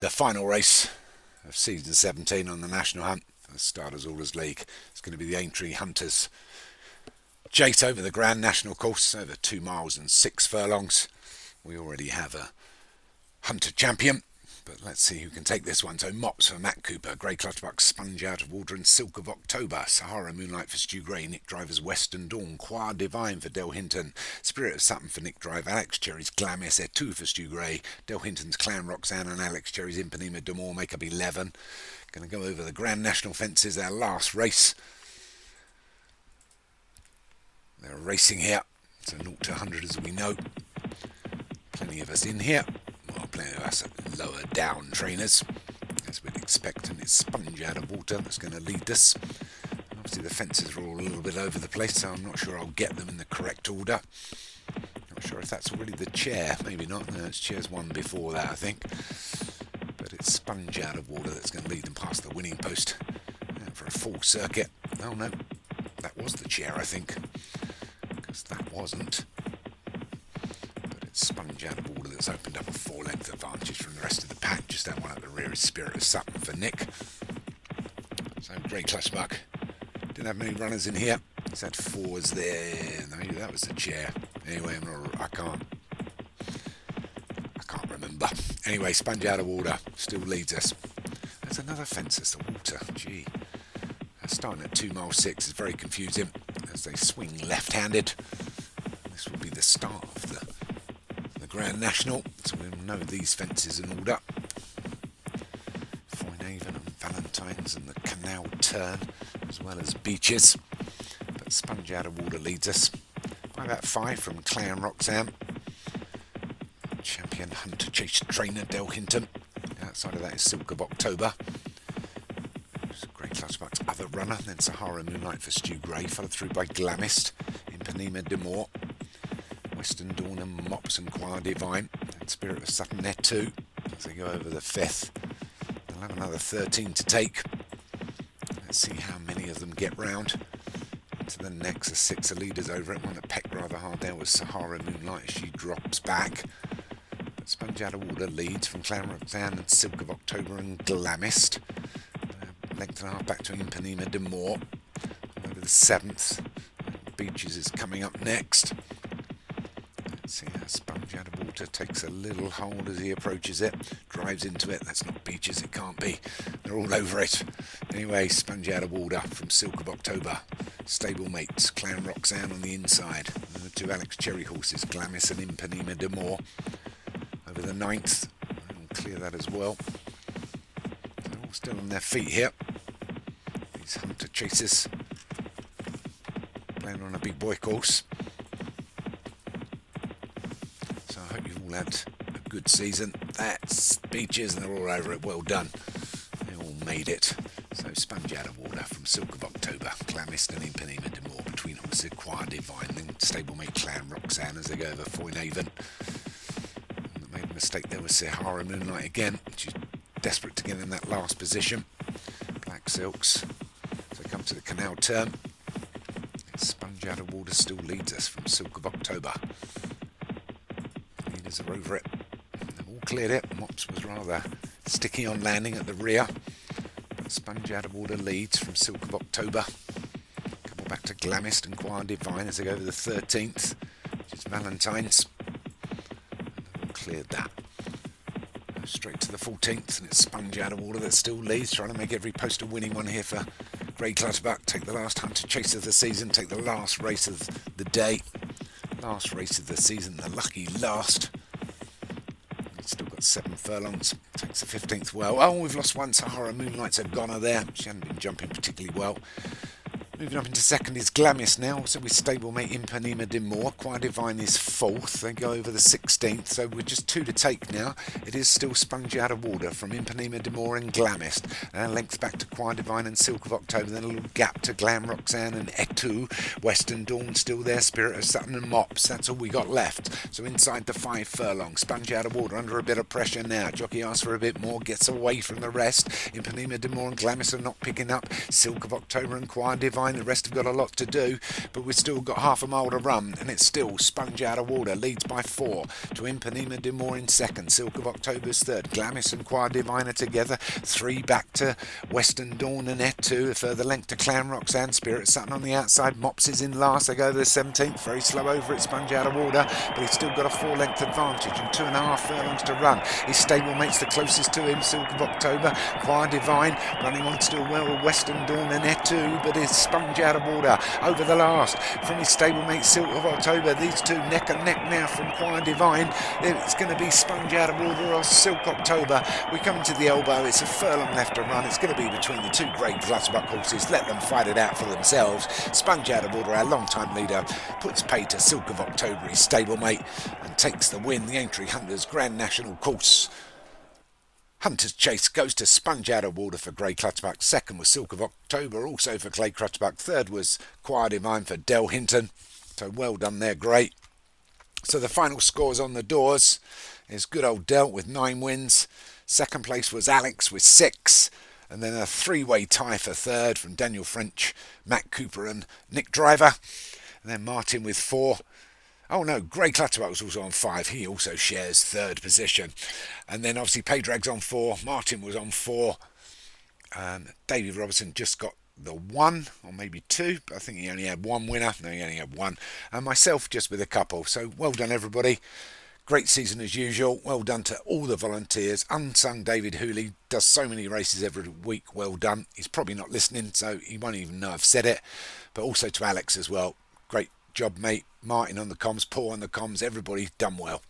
The final race of season 17 on the National Hunt, the Starters Orders League. It's going to be the Aintree Hunters chase over the Grand National course, over 2 miles and 6 furlongs. We already have a Hunter champion, but let's see who can take this one. So Mops for Matt Cooper, Grey Clutterbuck, Sponge Out of Water and Silk of October, Sahara Moonlight for Stu Gray, Nick Driver's Western Dawn, Choir Divine for Del Hinton, Spirit of Sutton for Nick Driver, Alex Cherry's Glamis, Etu for Stu Gray, Del Hinton's Clan Roxanne and Alex Cherry's Impanema D'Amour make up 11. Going to go over the Grand National fences, our last race. They're racing here. It's a 0 to 100 as we know. Plenty of us in here. Well, plenty of us lower down trainers, as we'd expect, and it's Sponge Out of Water that's going to lead us. Obviously the fences are all a little bit over the place, so I'm not sure I'll get them in the correct order. Not sure if that's already the chair, maybe not. No, it's chair's one before that, I think. But it's Sponge Out of Water that's going to lead them past the winning post for a full circuit. Oh no, that was the chair, I think, because that wasn't. Sponge Out of Water that's opened up a 4-length advantage from the rest of the pack. Just that one at the rear is Spirit of Sutton for Nick. So Grey Clutterbuck didn't have many runners in here. He's had 4s there. Maybe that was the chair. Anyway, I can't remember. Anyway, Sponge Out of Water still leads us. There's another fence that's the water. Gee. Starting at 2 miles 6 is very confusing as they swing left-handed. This will be the start of the Grand National, so we'll know these fences in order. Foynaven and Valentine's and the Canal Turn, as well as Beaches. But Sponge Out of Water leads us by about 5 from Clan Roxanne. Champion Hunter Chase Trainer Del Hinton. Outside of that is Silk of October. Grey Clutterbuck's other runner, then Sahara Moonlight for Stu Gray, followed through by Glamist, Impanema D'Amour, Western Dawn and Mops and Choir Divine, and Spirit of Sutton there too. As they go over the 5th, they'll have another 13 to take. Let's see how many of them get round. Into the next, the 6 are leaders over it. One that pecked rather hard there was Sahara Moonlight as she drops back. But Sponge Out of Water leads from Clan Roxanne and Silk of October and Glamist. Length and a half back to Impanema D'Amour. Over the 7th, Beaches is coming up next. See how Sponge Out of Water takes a little hold as he approaches it, drives into it. That's not Beaches, it can't be. They're all over it. Anyway, Sponge Out of Water from Silk of October. Stablemates, Clan Roxanne on the inside. And the 2 Alex Cherry horses, Glamis and Impanema D'Amour. Over the 9th, we'll clear that as well. They're all still on their feet here. These Hunter chasers playing on a big boy course. I hope you've all had a good season. That's Beaches and they're all over it. Well done. They all made it. So Sponge Out of Water from Silk of October, Glamist and Impanema D'Amour between horses, Choir Divine, then stablemate Clan Roxanne as they go over Foynaven. And made a mistake there was Sahara Moonlight again. She's desperate to get in that last position. Black Silks. So come to the Canal Turn. Sponge Out of Water still leads us from Silk of October. Leaders are over it. They've all cleared it. Mops was rather sticky on landing at the rear. But Sponge Out of Water leads from Silk of October. Couple back to Glamist and Choir Divine as they go over the 13th, which is Valentine's. And they've all cleared that. Straight to the 14th, and it's Sponge Out of Water that still leads, trying to make every post a winning one here for Grey Clutterbuck. Take the last Hunter chase of the season, take the last race of the day. Last race of the season, the lucky last. He's still got 7 furlongs. Takes the 15th well. Oh, we've lost one. Sahara Moonlight's a goner there. She hadn't been jumping particularly well. Moving up into second is Glamis now. So with stablemate Impanema D'Amour. Choir Divine is 4th. They go over the 16th. So we're just 2 to take now. It is still Sponge Out of Water from Impanema D'Amour and Glamist. And length back to Choir Divine and Silk of October. Then a little gap to Glam Roxanne and Etu. Western Dawn still there. Spirit of Sutton and Mops. That's all we got left. So inside the 5 furlongs. Sponge Out of Water under a bit of pressure now. Jockey asks for a bit more. Gets away from the rest. Impanema D'Amour and Glamist are not picking up. Silk of October and Choir Divine Divine. The rest have got a lot to do, but we've still got half a mile to run, and it's still Sponge Out of Water leads by 4 to Impanema de Moore in second. Silk of October's third. Glamis and Choir Divine are together. 3 back to Western Dawn and Et2. A further length to Clan Roxanne. Spirit Sutton on the outside. Mops is in last. They go to the 17th. Very slow over it. Sponge Out of Water, but he's still got a 4-length advantage and 2.5 furlongs to run. His stablemate's the closest to him. Silk of October. Choir Divine running on still well. Western Dawn and Et2, but it's Sponge Out of Water over the last from his stablemate Silk of October. These two neck and neck now from Choir Divine. It's going to be Sponge Out of Water or Silk October. We come to the elbow. It's a furlong left to run. It's going to be between the 2 great Clutterbuck horses. Let them fight it out for themselves. Sponge Out of Water, our long-time leader, puts pay to Silk of October, his stablemate, and takes the win. The Aintree Hunters Grand National Course Hunter's Chase goes to Sponge Out of Water for Grey Clutterbuck. Second was Silk of October, also for Clay Clutterbuck. Third was Choir Divine for Del Hinton. So well done there, great. So the final scores on the doors is good old Del with 9 wins. Second place was Alex with 6. And then a 3-way tie for third from Daniel French, Matt Cooper and Nick Driver. And then Martin with 4. Oh no, Grey Clutterbuck was also on 5. He also shares third position. And then obviously Paydrag's on 4. Martin was on 4. David Robertson just got the 1 or maybe 2. But I think he only had 1 winner. No, he only had 1. And myself just with a couple. So well done everybody. Great season as usual. Well done to all the volunteers. Unsung David Hooley does so many races every week. Well done. He's probably not listening, so he won't even know I've said it. But also to Alex as well. Great job, mate. Martin on the comms, Paul on the comms. Everybody done well.